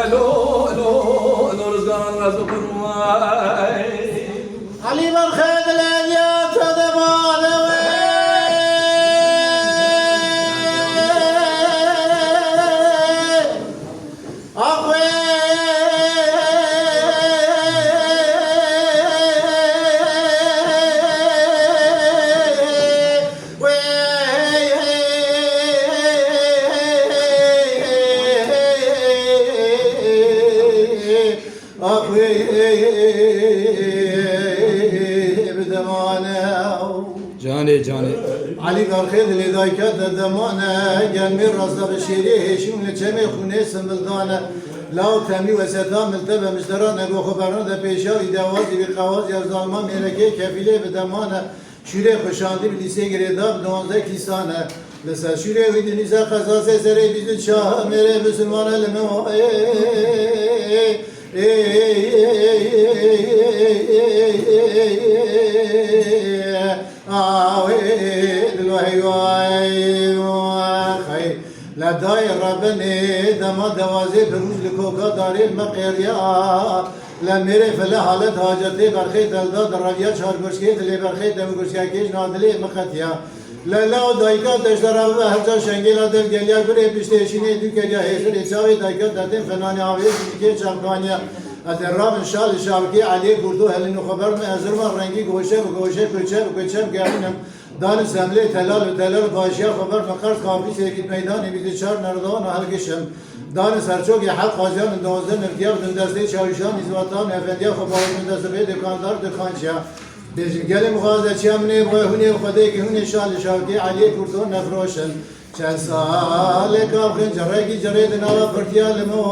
لو رزقان رزق الرواي علي برخد الأبيات دمان جاني جاني علي برخد لذاك دمانه gelmi razda beşeri heşim leçeme khune sembildane law temi ve sedam iltebe müşterane go khabarana da peşa idavaz bir qavaz yazalma meleke kefile be damane şure xoşandi bir lise giredab 12 kisane lesa şure ve denize kazası sere bizi şah mere müslüman elme لا داير ربني دما دوازي بروز لكوكا داري المقيريا لا ميري فلا حالت حاجتي برخي دلدا دراويا شهر گوشكي دلي برخي دم گوشكا كيش نادلي مقتيا لا لا دايكا تشترا هرجا شنگيلا دل گليا گري بيشتيشيني دوكيا هيشر يساوي دايكا دتن فناني عاوي كي شرقانيا الراب ان شاء الله شابكي عليه بردو هلنو خبر من ازرما رنگي گوشه گوشه كوچه گارينم دان زمله تلال و تلال باشیا خبر فقط کافی سیگید میدانی بیدی چار نردان و هلگشم دان سرچوک حق قاضیان دوازده مرکیاب دندسته چاوشان ازواتان افندیا خبر دندسته به دکاندار دکانچیا بیشتر گل مغازه چیامنه با هونی خدای که هونی شال شاکی علی کردون نفروشن چند سال کافین جرایی جرید نوا پرتیال مو